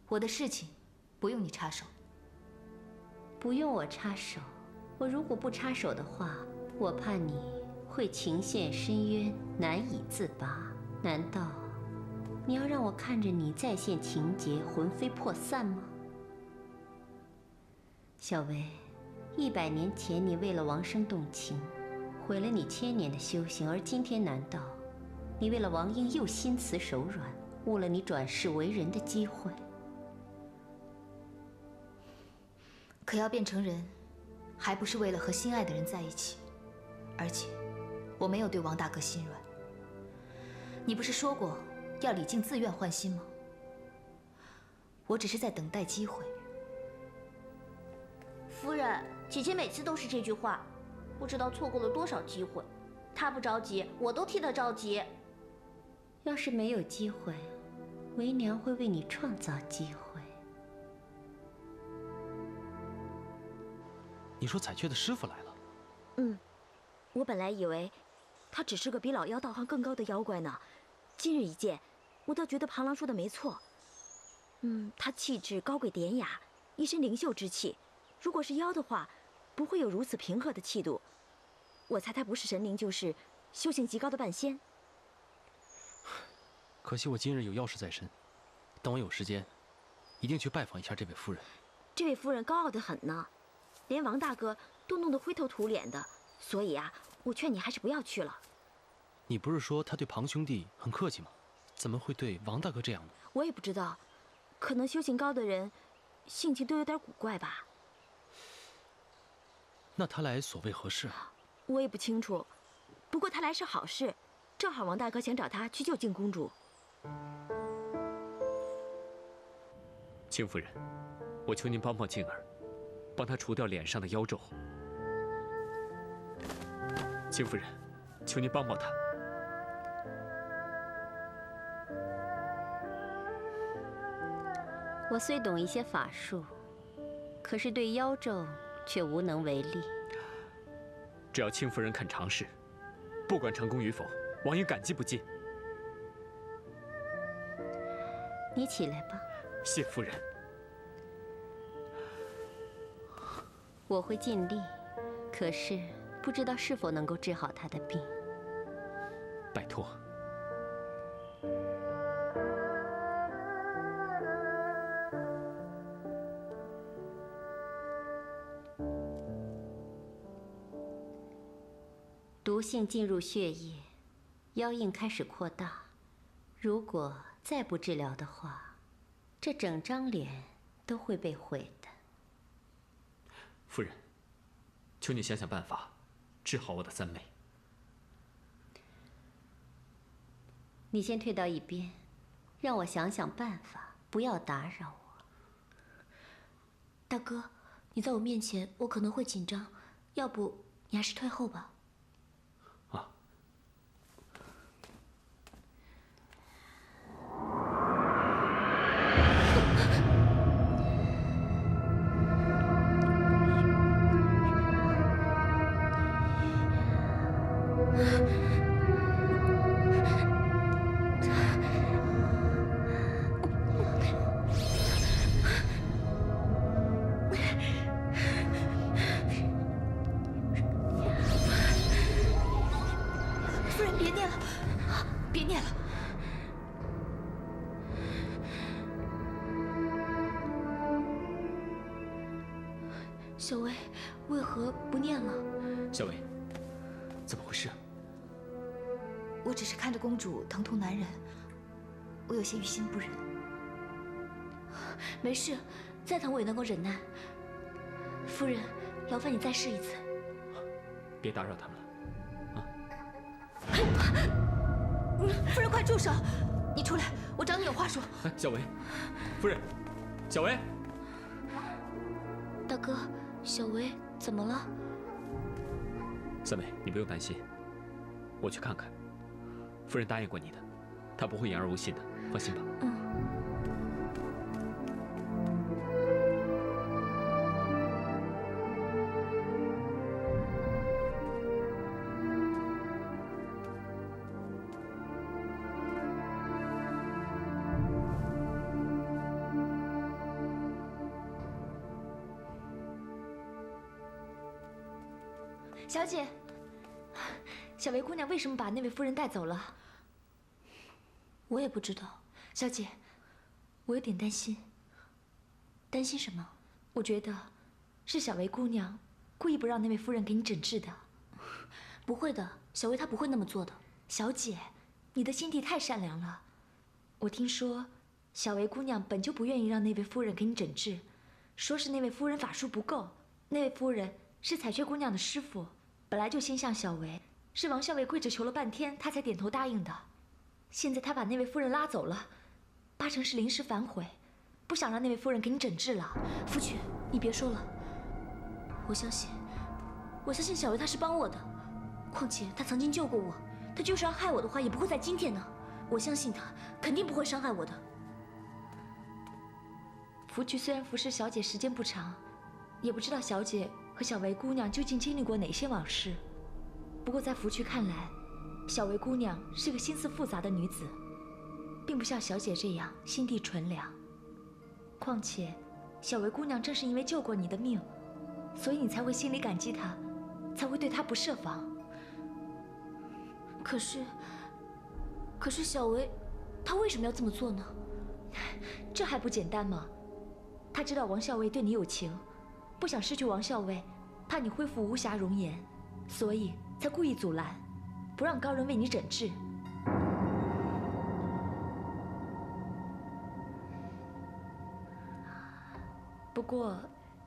我的事情不用你插手。不用我插手，我如果不插手的话，我怕你会情陷深渊，难以自拔。难道你要让我看着你再现情节，魂飞魄散吗？小薇，100年前你为了王生动情，毁了你1000年的修行，而今天难道你为了王英又心慈手软，误了你转世为人的机会？可要变成人，还不是为了和心爱的人在一起？而且，我没有对王大哥心软。你不是说过要李靖自愿换心吗？我只是在等待机会。夫人，姐姐每次都是这句话，不知道错过了多少机会。她不着急，我都替她着急。要是没有机会，为娘会为你创造机会。你说彩雀的师傅来了？我本来以为他只是个比老妖道行更高的妖怪呢，今日一见，我倒觉得庞郎说的没错。他气质高贵典雅，一身灵秀之气，如果是妖的话，不会有如此平和的气度。我猜他不是神灵，就是修行极高的半仙。可惜我今日有要事在身，等我有时间，一定去拜访一下这位夫人。这位夫人高傲得很呢，连王大哥都弄得灰头土脸的，所以啊，我劝你还是不要去了。你不是说他对庞兄弟很客气吗？怎么会对王大哥这样呢？我也不知道，可能修行高的人性情都有点古怪吧。那他来所谓何事？我也不清楚，不过他来是好事，正好王大哥想找他去救靖公主。青夫人，我求您帮帮静儿，帮她除掉脸上的妖咒。青夫人，求您帮帮她。我虽懂一些法术，可是对妖咒却无能为力。只要青夫人肯尝试，不管成功与否，王爷感激不尽。你起来吧。谢夫人。我会尽力，可是不知道是否能够治好他的病。拜托。毒性进入血液，妖印开始扩大。如果再不治疗的话，这整张脸都会被毁的。夫人，求你想想办法，治好我的三妹。你先退到一边，让我想想办法，不要打扰我。大哥，你在我面前，我可能会紧张，要不你还是退后吧。啊。夫人，别念了，别念了。小薇，为何不念了？小薇，怎么回事？我只是看着公主疼痛难忍，我有些于心不忍。没事，再疼我也能够忍耐。夫人，劳烦你再试一次。别打扰他们了。夫人，快住手！你出来，我找你有话说。哎，小薇，夫人，小薇，大哥，小薇怎么了？三妹，你不用担心，我去看看。夫人答应过你的，她不会言而无信的，放心吧。小姐，小薇姑娘为什么把那位夫人带走了？我也不知道，小姐，我有点担心。担心什么？我觉得是小薇姑娘故意不让那位夫人给你诊治的。不会的，小薇她不会那么做的。小姐，你的心地太善良了。我听说小薇姑娘本就不愿意让那位夫人给你诊治，说是那位夫人法术不够。那位夫人是彩雀姑娘的师傅，本来就心向小薇，是王校尉跪着求了半天，她才点头答应的。现在他把那位夫人拉走了，八成是临时反悔，不想让那位夫人给你诊治了。夫君，你别说了，我相信小薇她是帮我的，况且她曾经救过我，她就是要害我的话，也不会在今天呢。我相信她肯定不会伤害我的。福局虽然服侍小姐时间不长，也不知道小姐和小薇姑娘究竟经历过哪些往事。不过在福局看来，小薇姑娘是个心思复杂的女子，并不像小姐这样心地纯良。况且，小薇姑娘正是因为救过你的命，所以你才会心里感激她，才会对她不设防。可是小薇，她为什么要这么做呢？这还不简单吗？她知道王校尉对你有情，不想失去王校尉，怕你恢复无暇容颜，所以才故意阻拦，不让高人为你诊治。不过，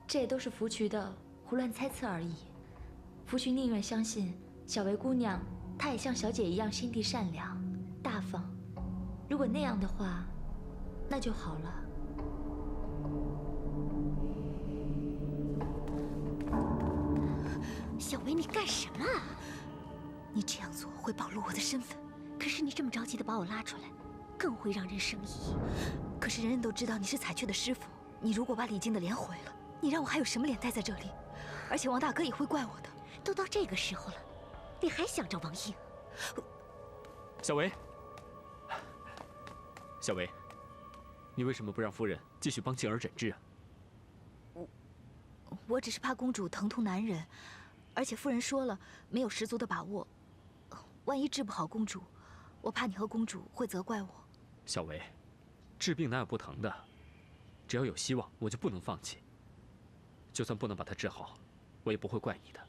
这也都是福渠的胡乱猜测而已。福渠宁愿相信小薇姑娘，她也像小姐一样心地善良、大方。如果那样的话，那就好了。小薇，你干什么啊？你这样做会暴露我的身份。可是你这么着急的把我拉出来，更会让人生疑。可是人人都知道你是彩雀的师傅，你如果把李靖的脸毁了，你让我还有什么脸待在这里？而且王大哥也会怪我的。都到这个时候了，你还想着王英？小薇，小薇，你为什么不让夫人继续帮静儿诊治啊？我只是怕公主疼痛难忍，而且夫人说了没有十足的把握，万一治不好公主，我怕你和公主会责怪我。小薇，治病哪有不疼的？只要有希望，我就不能放弃。就算不能把她治好，我也不会怪你的。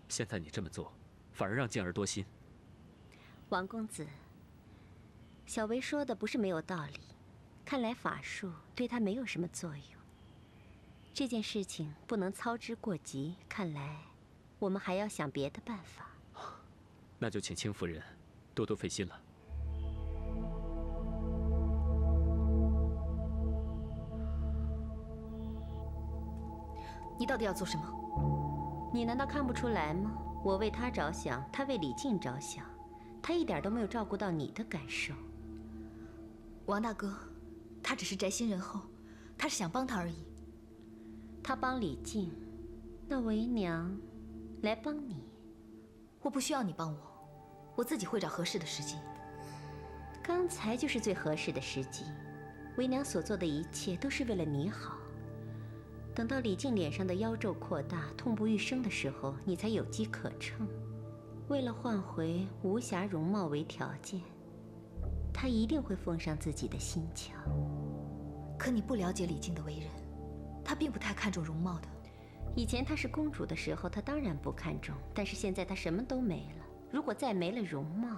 现在你这么做，反而让静儿多心。王公子，小薇说的不是没有道理，看来法术对她没有什么作用。这件事情不能操之过急，看来我们还要想别的办法。那就请卿夫人多多费心了。你到底要做什么？你难道看不出来吗？我为他着想，他为李靖着想，他一点都没有照顾到你的感受。王大哥，他只是宅心仁厚，他是想帮他而已。他帮李靖，那为娘来帮你。我不需要你帮我，我自己会找合适的时机。刚才就是最合适的时机，为娘所做的一切都是为了你好。等到李靖脸上的妖皱扩大、痛不欲生的时候，你才有机可乘。为了换回无瑕容貌为条件，他一定会奉上自己的心墙。可你不了解李靖的为人，他并不太看重容貌的。以前她是公主的时候，他当然不看重，但是现在她什么都没了。如果再没了容貌，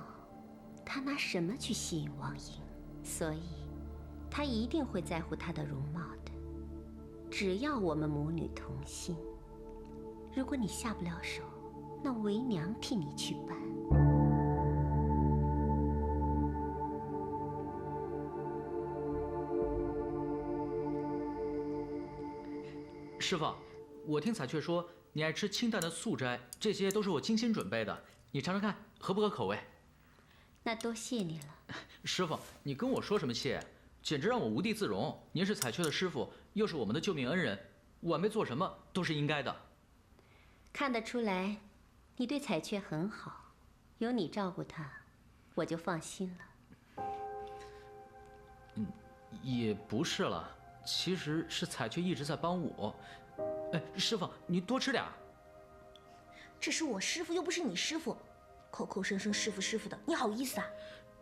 他拿什么去吸引王英？所以，他一定会在乎她的容貌的。只要我们母女同心，如果你下不了手，那为娘替你去办。师傅，我听彩雀说你爱吃清淡的素斋，这些都是我精心准备的，你尝尝看合不合口味？那多谢你了。师傅，你跟我说什么谢？简直让我无地自容。您是彩雀的师傅，又是我们的救命恩人，晚辈做什么都是应该的。看得出来，你对彩雀很好，有你照顾她，我就放心了。也不是了，其实是彩雀一直在帮我。哎，师傅，你多吃点。这是我师傅，又不是你师傅，口口声声师傅师傅的，你好意思啊？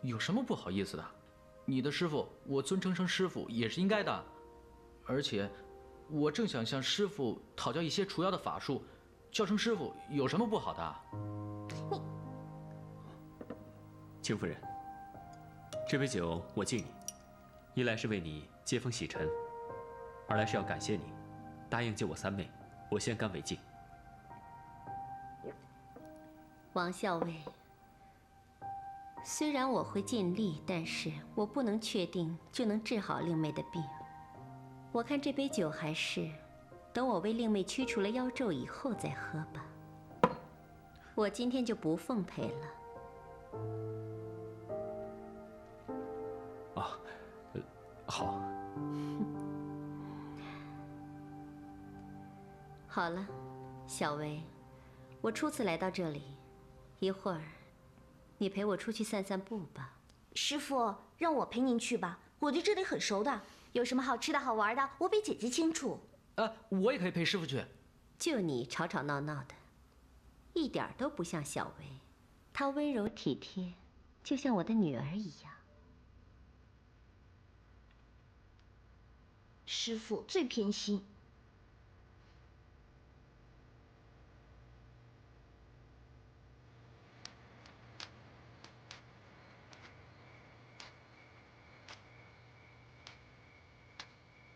有什么不好意思的？你的师傅，我尊称声师傅也是应该的。而且，我正想向师傅讨教一些除妖的法术，叫声师傅有什么不好的？秦夫人，这杯酒我敬你，一来是为你接风洗尘，二来是要感谢你答应救我三妹，我先干为敬。王校尉，虽然我会尽力，但是我不能确定就能治好令妹的病。我看这杯酒还是等我为令妹驱除了妖咒以后再喝吧。我今天就不奉陪了。啊，好。好了，小薇，我初次来到这里，一会儿你陪我出去散散步吧。师傅，让我陪您去吧，我对这里很熟的，有什么好吃的好玩的，我比姐姐清楚。我也可以陪师傅去。就你吵吵闹闹的，一点都不像小薇，她温柔体贴，就像我的女儿一样。师傅最偏心。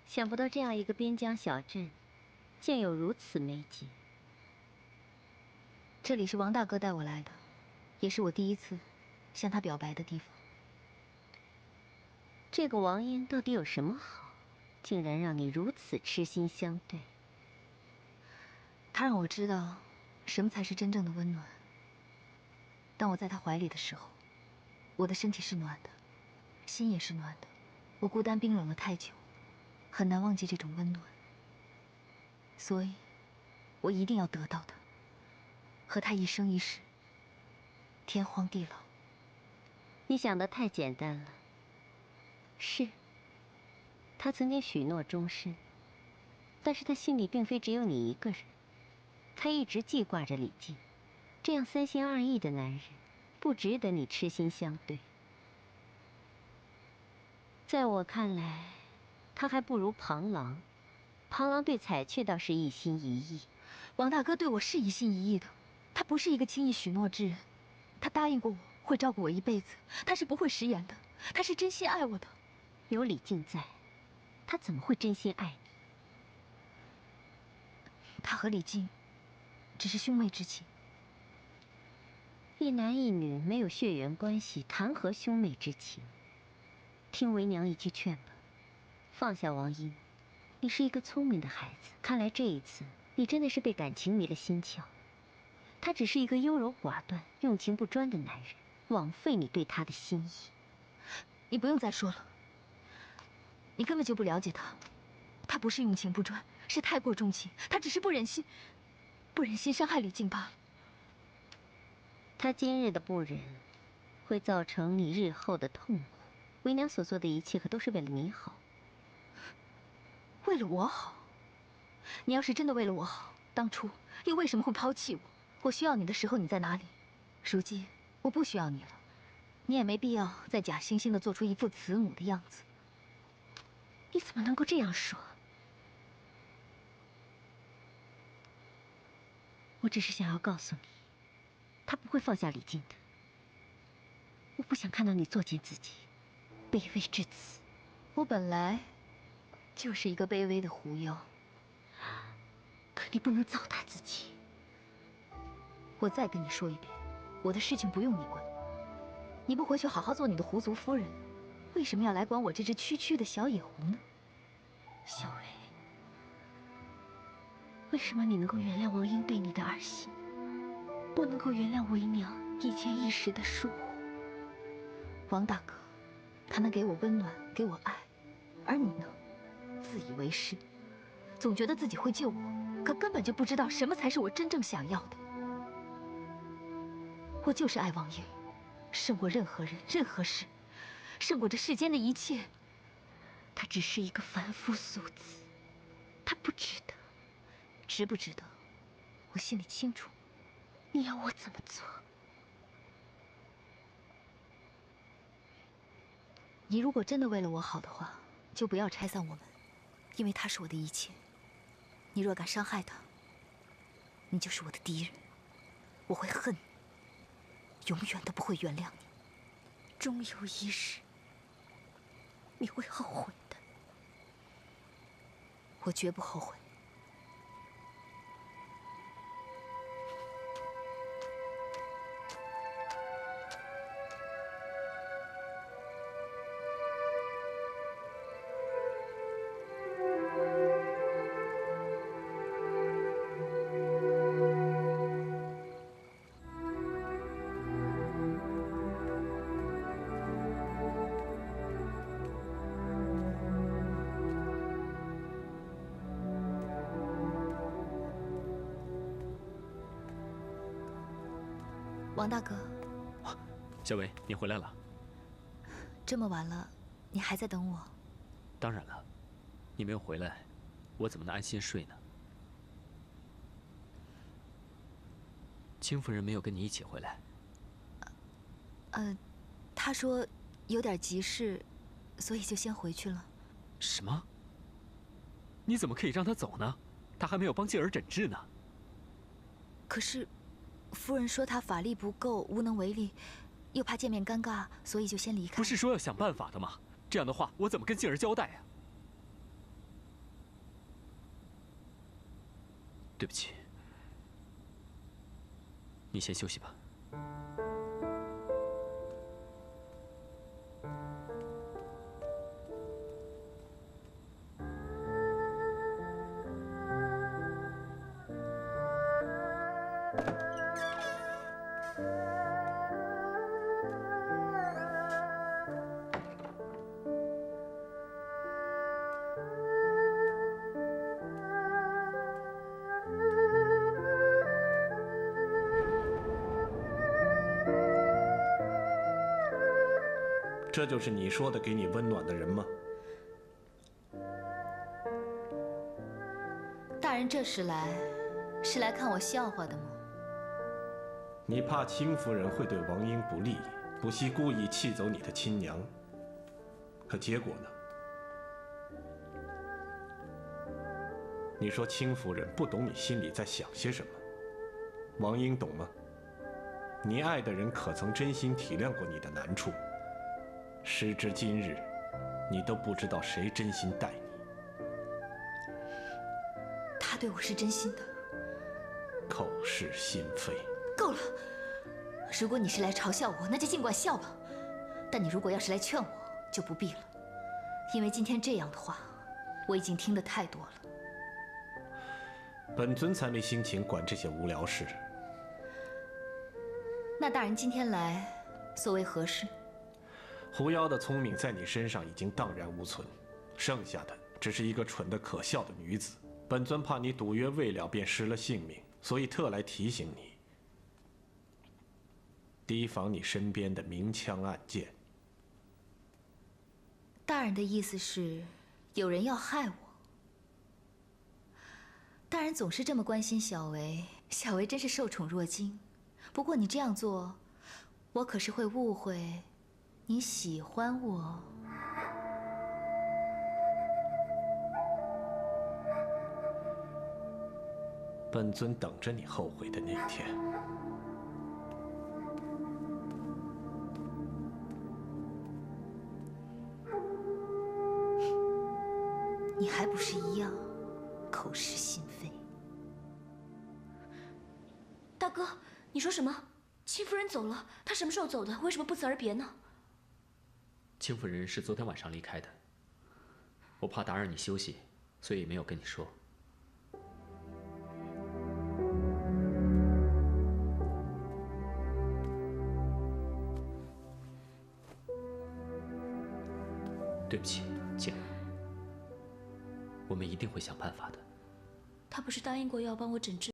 想不到这样一个边疆小镇，竟有如此美景。这里是王大哥带我来的，也是我第一次向他表白的地方。这个王英到底有什么好，竟然让你如此痴心相对？他让我知道，什么才是真正的温暖。当我在他怀里的时候，我的身体是暖的，心也是暖的。我孤单冰冷了太久，很难忘记这种温暖。所以，我一定要得到他，和他一生一世，天荒地老。你想的太简单了。是，他曾经许诺终身，但是他心里并非只有你一个人，他一直记挂着李靖，这样三心二意的男人，不值得你痴心相对。在我看来，他还不如庞郎。庞郎对彩雀倒是一心一意。王大哥对我是一心一意的，他不是一个轻易许诺之人，他答应过我会照顾我一辈子，他是不会食言的，他是真心爱我的。有李靖在，他怎么会真心爱你？他和李靖只是兄妹之情。一男一女没有血缘关系，谈何兄妹之情？听为娘一句劝吧，放下王英。你是一个聪明的孩子，看来这一次你真的是被感情迷了心窍。他只是一个优柔寡断、用情不专的男人，枉费你对他的心意。你不用再说了，你根本就不了解他。他不是用情不专，是太过重情。他只是不忍心伤害李靖罢了。他今日的不忍，会造成你日后的痛苦。为娘所做的一切，可都是为了你好。为了我好？你要是真的为了我好，当初又为什么会抛弃我？我需要你的时候你在哪里？如今我不需要你了，你也没必要再假惺惺的做出一副慈母的样子。你怎么能够这样说？我只是想要告诉你，他不会放下李靖的。我不想看到你作践自己，卑微至此。我本来就是一个卑微的狐妖，可你不能糟蹋自己。我再跟你说一遍，我的事情不用你管。你不回去好好做你的狐族夫人，为什么要来管我这只区区的小野狐呢？小薇，为什么你能够原谅王英对你的儿戏，不能够原谅为娘一天一时的疏忽？王大哥，他能给我温暖，给我爱，而你呢，自以为是，总觉得自己会救我，可根本就不知道什么才是我真正想要的。我就是爱王爷，胜过任何人、任何事，胜过这世间的一切。他只是一个凡夫俗子，他不值得。值不值得，我心里清楚。你要我怎么做？你如果真的为了我好的话，就不要拆散我们，因为他是我的一切。你若敢伤害他，你就是我的敌人，我会恨你，永远都不会原谅你。终有一日，你会后悔的。我绝不后悔。王大哥，小维，你回来了。这么晚了，你还在等我？当然了，你没有回来，我怎么能安心睡呢？青夫人没有跟你一起回来。他说有点急事，所以就先回去了。什么？你怎么可以让他走呢？他还没有帮静儿诊治呢。可是，夫人说他法力不够，无能为力，又怕见面尴尬，所以就先离开。不是说要想办法的吗？这样的话，我怎么跟静儿交代呀？对不起，你先休息吧。这就是你说的给你温暖的人吗？大人这时来，是来看我笑话的吗？你怕青夫人会对王英不利，不惜故意气走你的亲娘。可结果呢？你说青夫人不懂你心里在想些什么，王英懂吗？你爱的人可曾真心体谅过你的难处？时至今日，你都不知道谁真心待你。他对我是真心的。口是心非。够了！如果你是来嘲笑我，那就尽管笑吧。但你如果要是来劝我，就不必了，因为今天这样的话，我已经听得太多了。本尊才没心情管这些无聊事。那大人今天来，所为何事？狐妖的聪明在你身上已经荡然无存，剩下的只是一个蠢得可笑的女子。本尊怕你赌约未了便失了性命，所以特来提醒你，提防你身边的明枪暗箭。大人的意思是，有人要害我。大人总是这么关心小维，小维真是受宠若惊。不过你这样做，我可是会误会你喜欢我。本尊等着你后悔的那一天。你还不是一样，口是心非。大哥，你说什么？戚夫人走了？她什么时候走的？为什么不辞而别呢？青夫人是昨天晚上离开的，我怕打扰你休息，所以没有跟你说。对不起，静儿，我们一定会想办法的。她不是答应过要帮我诊治？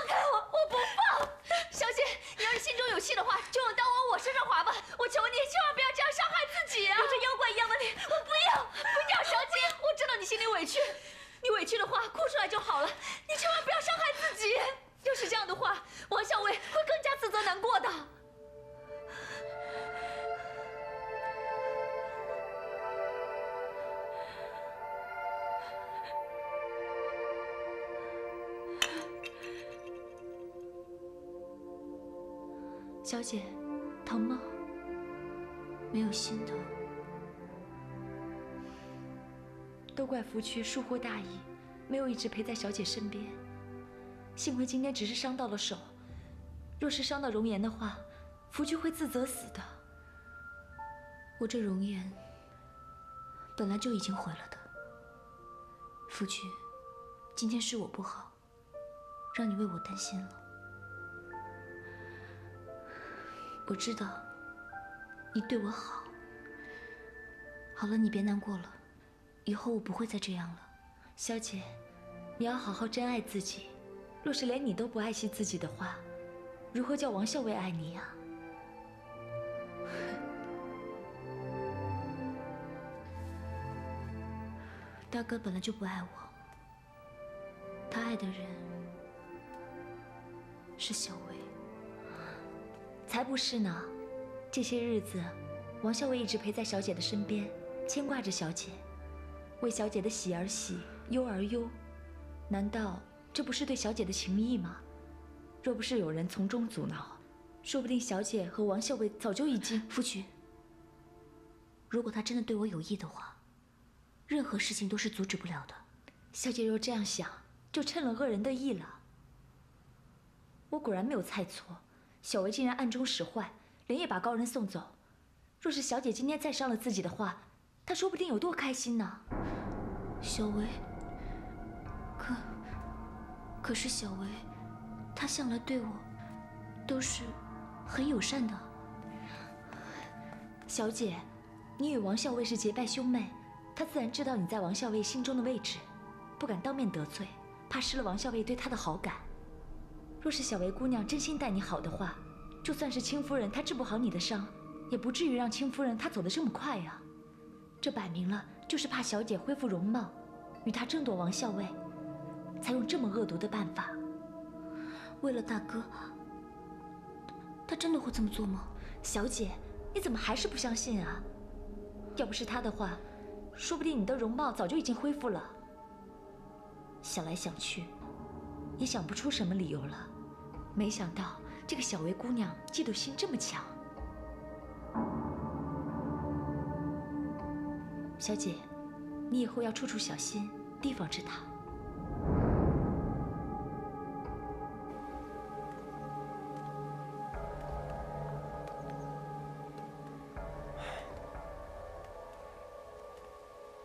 开我！我不放！小姐，你要是心中有气的话，就用刀往我身上划吧！我求你，千万不要这样伤害自己啊！有着妖怪一样的脸，我不要！不要，小姐，我知道你心里委屈，你委屈的话哭出来就好了，你千万不要伤害自己。要是这样的话，王校尉会更加自责难过的。小姐，疼吗？没有心疼。都怪福区疏忽大意，没有一直陪在小姐身边。幸亏今天只是伤到了手，若是伤到容颜的话，福区会自责死的。我这容颜本来就已经毁了的。福区，今天是我不好，让你为我担心了。我知道你对我好。好了，你别难过了，以后我不会再这样了。小姐，你要好好珍爱自己。若是连你都不爱惜自己的话，如何叫王校尉爱你呀？大哥本来就不爱我，他爱的人是小薇。才不是呢！这些日子，王校尉一直陪在小姐的身边，牵挂着小姐，为小姐的喜而喜，忧而忧。难道这不是对小姐的情谊吗？若不是有人从中阻挠，说不定小姐和王校尉早就已经……夫君，如果他真的对我有意的话，任何事情都是阻止不了的。小姐若这样想，就趁了恶人的意了。我果然没有猜错。小薇竟然暗中使坏，连夜把高人送走。若是小姐今天再伤了自己的话，她说不定有多开心呢。小薇，可是小薇，她向来对我都是很友善的。小姐，你与王校尉是结拜兄妹，他自然知道你在王校尉心中的位置，不敢当面得罪，怕失了王校尉对他的好感。若是小薇姑娘真心待你好的话，就算是卿夫人她治不好你的伤，也不至于让卿夫人她走得这么快呀。这摆明了就是怕小姐恢复容貌，与她争夺王校尉，才用这么恶毒的办法。为了大哥，他真的会这么做吗？小姐，你怎么还是不相信啊？要不是他的话，说不定你的容貌早就已经恢复了。想来想去，也想不出什么理由了。没想到这个小薇姑娘嫉妒心这么强。小姐，你以后要处处小心，提防着她。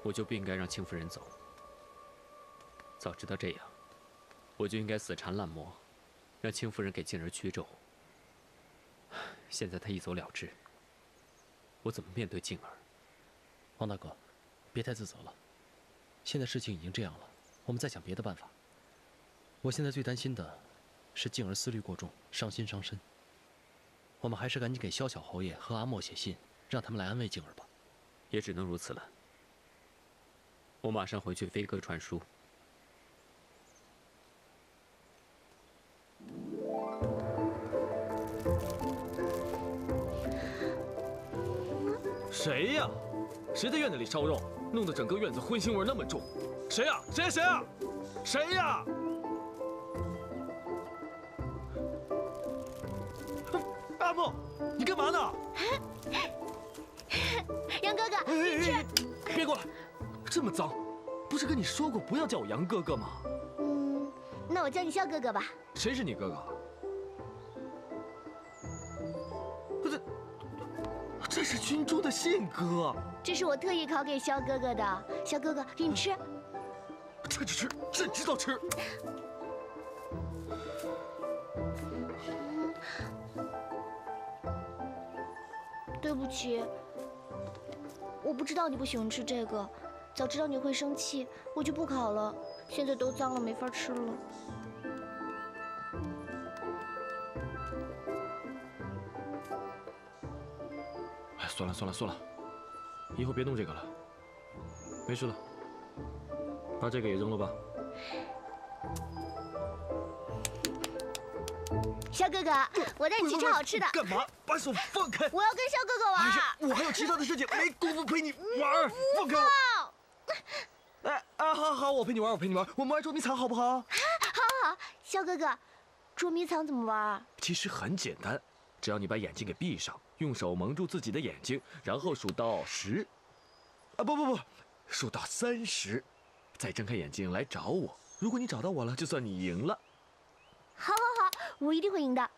我就不应该让卿夫人走。早知道这样，我就应该死缠烂磨，让卿夫人给静儿屈咒。现在她一走了之，我怎么面对静儿？王大哥，别太自责了。现在事情已经这样了，我们再想别的办法。我现在最担心的是静儿思虑过重，伤心伤身。我们还是赶紧给萧小侯爷和阿莫写信，让他们来安慰静儿吧。也只能如此了。我马上回去飞鸽传书。谁呀？谁在院子里烧肉，弄得整个院子荤腥味那么重？谁呀？谁呀？谁呀？谁呀？阿莫，你干嘛呢？杨哥哥，你去！别过来！这么脏，不是跟你说过不要叫我杨哥哥吗？那我叫你萧哥哥吧。谁是你哥哥？这是军中的信鸽，这是我特意烤给萧哥哥的。萧哥哥，给你吃。这就吃，真知道吃。对不起，我不知道你不喜欢吃这个，早知道你会生气，我就不烤了。现在都脏了，没法吃了。算了算了算了，以后别弄这个了。没事了，把这个也扔了吧。肖哥哥，我带你去吃好吃的。干嘛？把手放开！我要跟肖哥哥玩。哎呀，我还有其他的事情，没工夫陪你玩。放开我！好，我陪你玩，我们玩捉迷藏好不好？好，肖哥哥，捉迷藏怎么玩？其实很简单，只要你把眼睛给闭上，用手蒙住自己的眼睛，然后数到10。不，数到30，再睁开眼睛来找我。如果你找到我了，就算你赢了。好，我一定会赢的。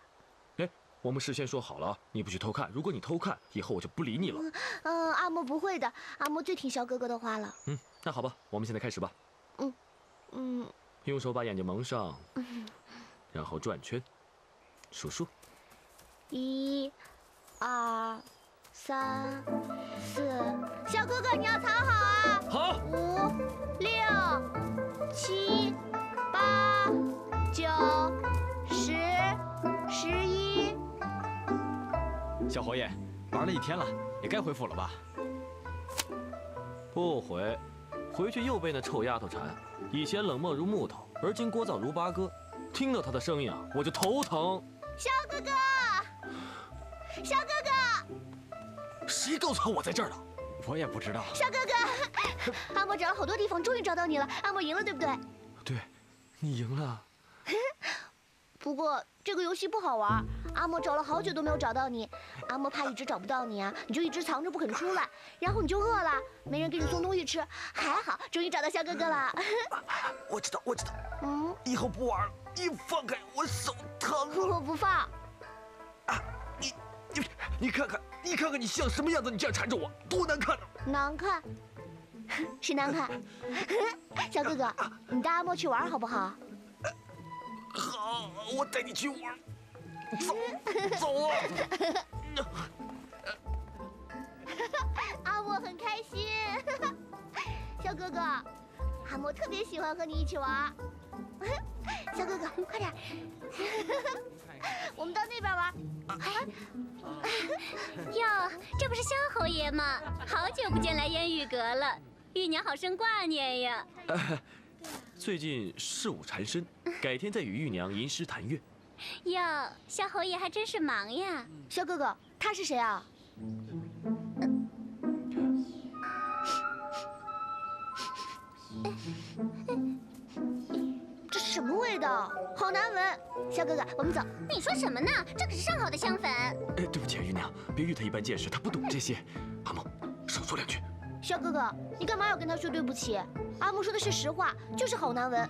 哎，我们事先说好了，你不许偷看。如果你偷看，以后我就不理你了。阿莫不会的，阿莫最听肖哥哥的话了。那好吧，我们现在开始吧。用手把眼睛蒙上，然后转圈，数数。1、2、3、4，肖哥哥你要藏好啊。好。5、6、7、8、9、10、11。小侯爷，玩了一天了，也该回府了吧？不回，回去又被那臭丫头缠。以前冷漠如木头，而今聒噪如八哥。听到她的声音啊，我就头疼。肖哥哥，肖哥哥，谁告诉我在这儿的？我也不知道。肖哥哥，阿莫找了好多地方，终于找到你了。阿莫赢了，对不对？对，你赢了。不过这个游戏不好玩，阿莫找了好久都没有找到你。阿莫怕一直找不到你啊，你就一直藏着不肯出来，然后你就饿了，没人给你送东西吃。还好，终于找到肖哥哥了。我知道。以后不玩了，你放开我，手疼。我不放。你看看你像什么样子？你这样缠着我，多难看呢！难看，是难看。肖哥哥，你带阿莫去玩好不好？好，我带你去玩。走啊！阿莫很开心。肖哥哥，阿莫特别喜欢和你一起玩。肖哥哥，快点，我们到那边玩。哟，这不是萧侯爷吗？好久不见来烟雨阁了，玉娘好生挂念呀。最近事务缠身，改天再与玉娘吟诗谈乐。哟，萧侯爷还真是忙呀。肖哥哥，他是谁啊？这是什么味道？好难闻！肖哥哥，我们走。你说什么呢？这可是上好的香粉。对不起啊，玉娘，别与他一般见识，他不懂这些。阿莫，少说2句。肖哥哥，你干嘛要跟他说对不起？阿莫说的是实话，就是好难闻。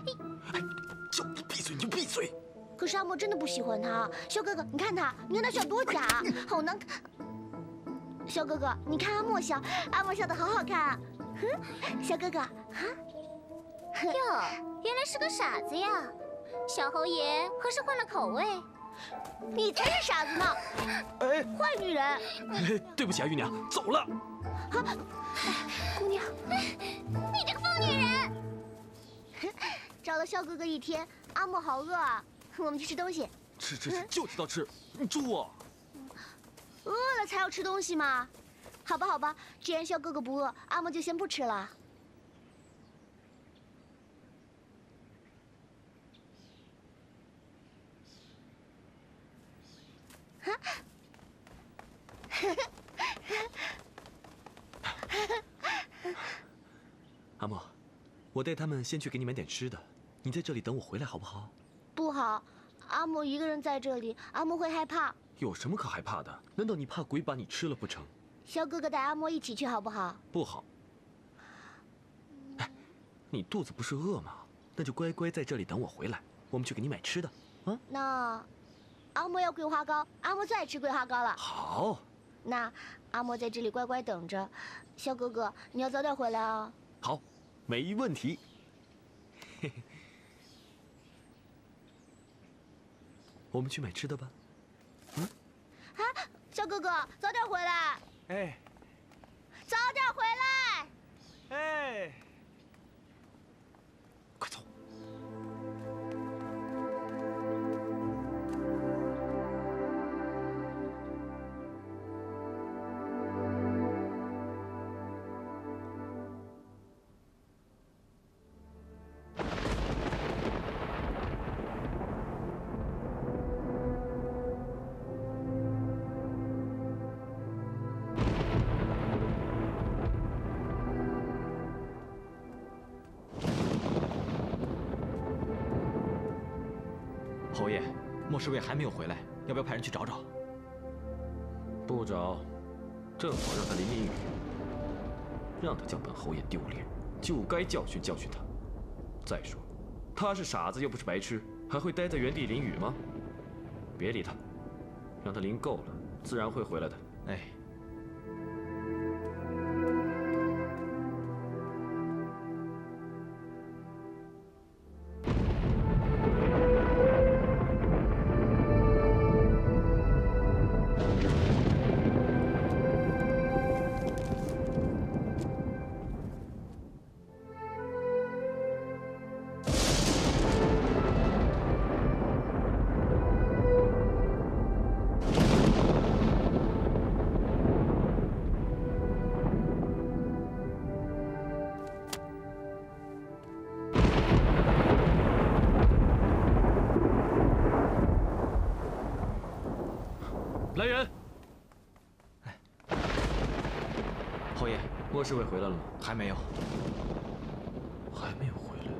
叫你闭嘴你就闭嘴。可是阿莫真的不喜欢他。肖哥哥，你看他笑多假，好难看。肖哥哥，你看阿莫笑，阿莫笑得好好看啊。肖哥哥，哟，原来是个傻子呀！小侯爷何时换了口味？你才是傻子呢！坏女人！对不起啊，玉娘，走了。姑娘，你这个疯女人！找了肖哥哥一天，阿莫好饿啊！我们去吃东西。吃，就知道吃，你猪啊！饿了才要吃东西嘛。好吧，既然肖哥哥不饿，阿莫就先不吃了。阿莫，我带他们先去给你买点吃的，你在这里等我回来好不好？不好，阿莫一个人在这里，阿莫会害怕。有什么可害怕的？难道你怕鬼把你吃了不成？肖哥哥带阿莫一起去好不好？不好。你肚子不是饿吗？那就乖乖在这里等我回来，我们去给你买吃的。啊？那阿莫要桂花糕，阿莫最爱吃桂花糕了。好。那阿莫在这里乖乖等着，肖哥哥你要早点回来啊。好，没问题。我们去买吃的吧。肖哥哥早点回来。早点回来。快走。莫侍卫还没有回来，要不要派人去找找？不找，正好让他淋淋雨，让他将本侯爷丢脸，就该教训教训他。再说，他是傻子又不是白痴，还会待在原地淋雨吗？别理他，让他淋够了，自然会回来的。哎。 来人！侯爷，莫侍卫回来了吗？还没有。还没有回来。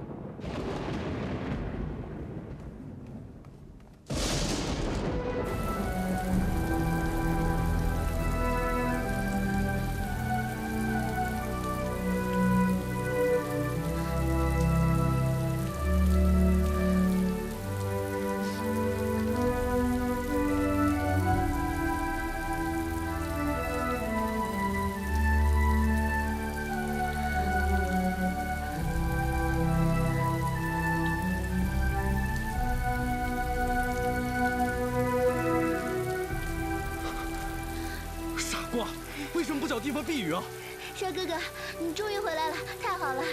为什么不找地方避雨啊？少哥哥，你终于回来了，太好了！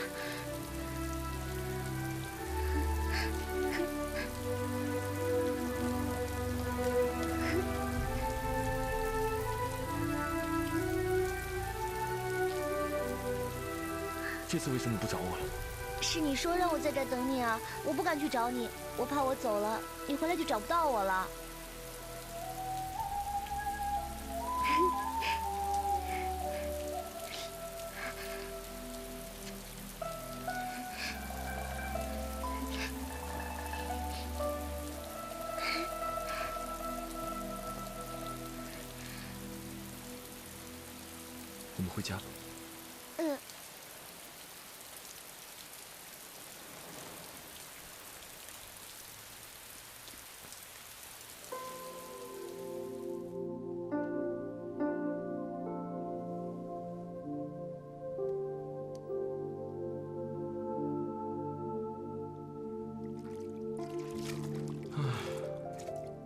这次为什么不找我了？是你说让我在这儿等你啊，我不敢去找你，我怕我走了，你回来就找不到我了。我们回家吧。嗯。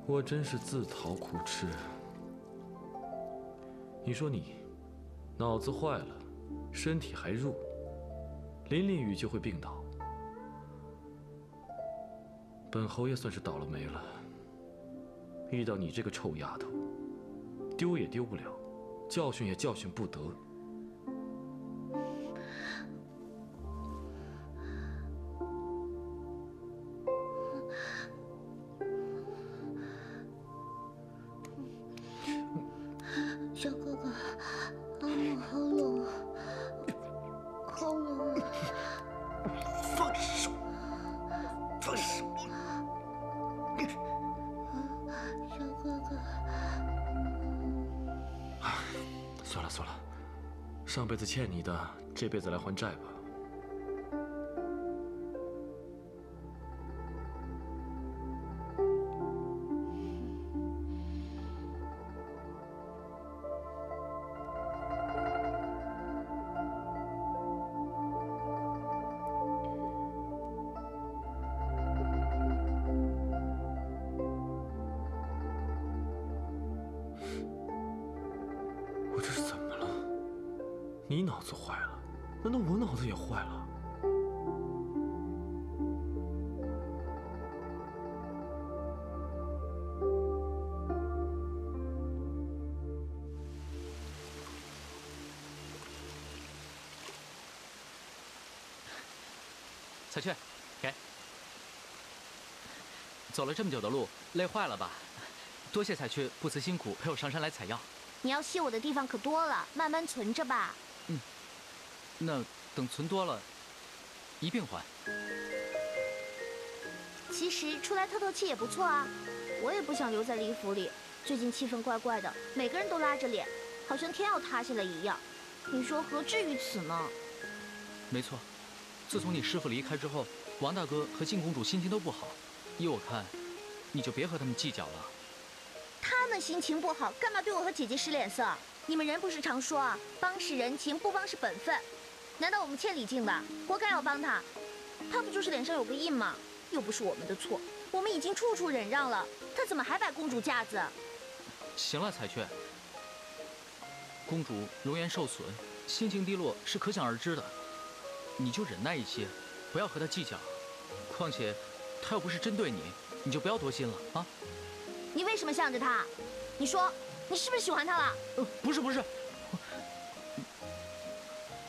我真是自讨苦吃。你说你脑子坏了，身体还弱，淋淋雨就会病倒。本侯爷算是倒了霉了，遇到你这个臭丫头，丢也丢不了，教训也教训不得。小哥哥，阿木好冷，好冷啊！放手！放手！小哥哥，算了算了，上辈子欠你的，这辈子来还债吧。我这是怎么了？你脑子坏了？难道我脑子也坏了？彩雀，给。走了这么久的路，累坏了吧？多谢彩雀不辞辛苦陪我上山来采药。你要谢我的地方可多了，慢慢存着吧。嗯，那等存多了，一并还。其实出来透透气也不错啊。我也不想留在李府里，最近气氛怪怪的，每个人都拉着脸，好像天要塌下来一样。你说何至于此呢？没错，自从你师父离开之后，王大哥和静公主心情都不好。依我看，你就别和他们计较了。他们心情不好，干嘛对我和姐姐使脸色？你们人不是常说啊，帮是人情，不帮是本分。难道我们欠李靖的，活该要帮他？他不就是脸上有个印吗？又不是我们的错，我们已经处处忍让了，他怎么还摆公主架子？行了，彩雀，公主容颜受损，心情低落是可想而知的，你就忍耐一些，不要和她计较。况且，她又不是针对你，你就不要多心了啊。你为什么向着他？你说，你是不是喜欢他了？不是，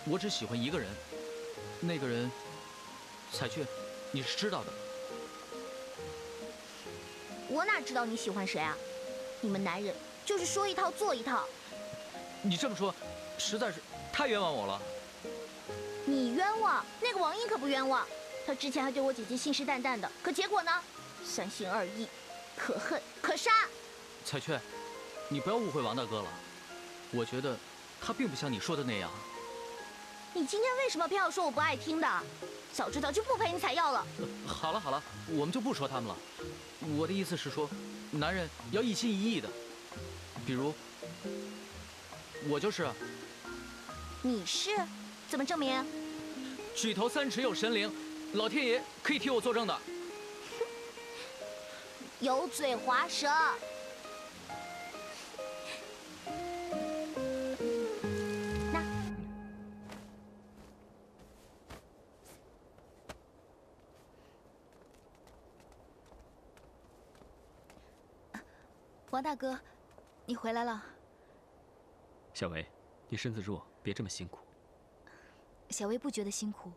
我只喜欢一个人，那个人，彩雀，你是知道的。我哪知道你喜欢谁啊？你们男人就是说一套做一套。你这么说，实在是太冤枉我了。你冤枉，那个王英可不冤枉。他之前还对我姐姐信誓旦旦的，可结果呢？三心二意，可恨可杀。彩雀，你不要误会王大哥了。我觉得他并不像你说的那样。你今天为什么偏要说我不爱听的？早知道就不陪你采药了。好了，我们就不说他们了。我的意思是说，男人要一心一意的。比如，我就是。你是？怎么证明？举头三尺有神灵，老天爷可以替我作证的。油嘴滑舌。那。王大哥，你回来了。小维，你身子弱，别这么辛苦。小薇不觉得辛苦，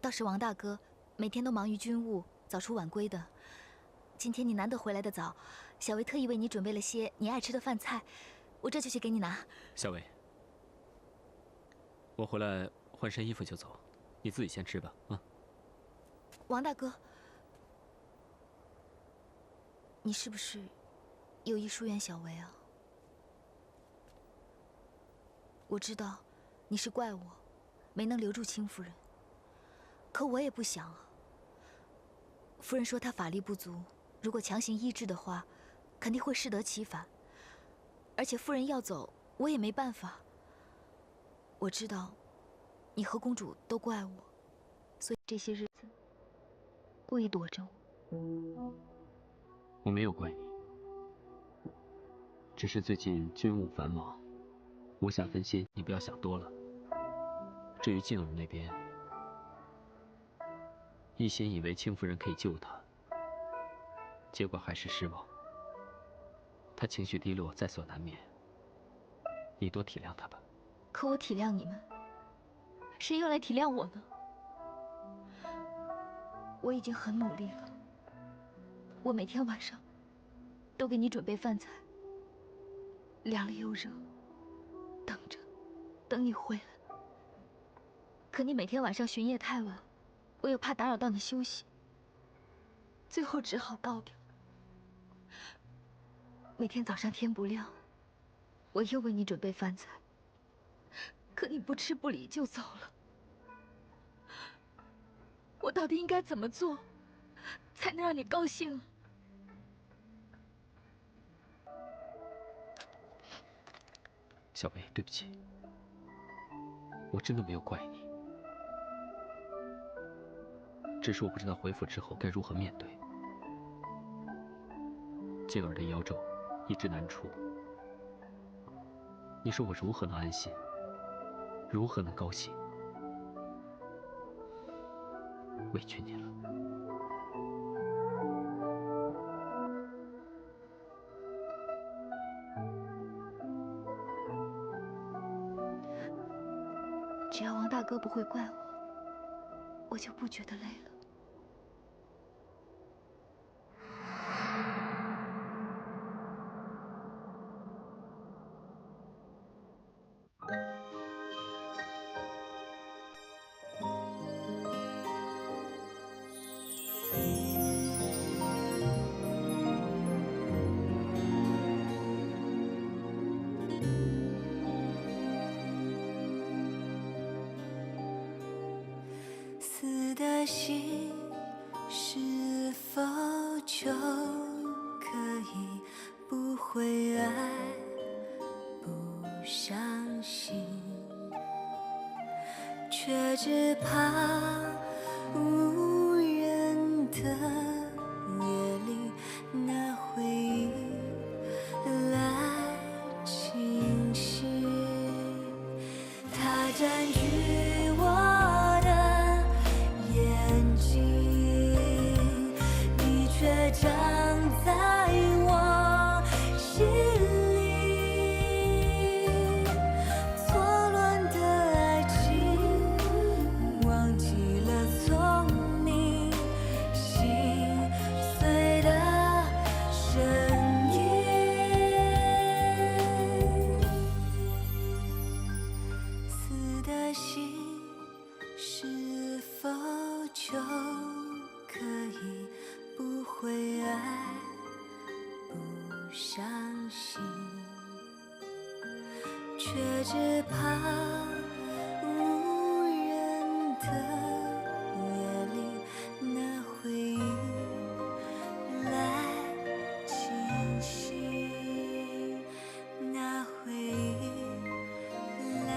倒是王大哥每天都忙于军务，早出晚归的。今天你难得回来的早，小薇特意为你准备了些你爱吃的饭菜，我这就去给你拿。小薇，我回来换身衣服就走，你自己先吃吧，啊。王大哥，你是不是有意疏远小薇啊？我知道你是怪我没能留住卿夫人，可我也不想啊。夫人说她法力不足，如果强行医治的话，肯定会适得其反。而且夫人要走，我也没办法。我知道你和公主都怪我，所以这些日子故意躲着我。我没有怪你，只是最近军务繁忙，无暇分心，你不要想多了。至于静儿那边，一心以为卿夫人可以救她，结果还是失望。她情绪低落，在所难免，你多体谅她吧。可我体谅你们，谁又来体谅我呢？我已经很努力了，我每天晚上都给你准备饭菜，凉了又热，等着，等你回来。可你每天晚上巡夜太晚，我又怕打扰到你休息，最后只好告掉。每天早上天不亮，我又为你准备饭菜，可你不吃不理就走了。我到底应该怎么做，才能让你高兴？小薇，对不起，我真的没有怪你，只是我不知道回府之后该如何面对。静儿的妖咒一直难除，你说我如何能安心，如何能高兴？委屈你了。只要王大哥不会怪我，我就不觉得累了。的心是否就可以不会爱，不伤心？却只怕无人的夜里，那回忆来侵袭，它占据我的眼睛，你却长在我心里。错乱的爱情，忘记了聪明，心碎的声音。死的心是否就可以不会爱，不伤心？却只怕无人的夜里，那回忆来侵袭，那回忆来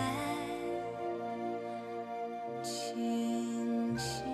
侵袭。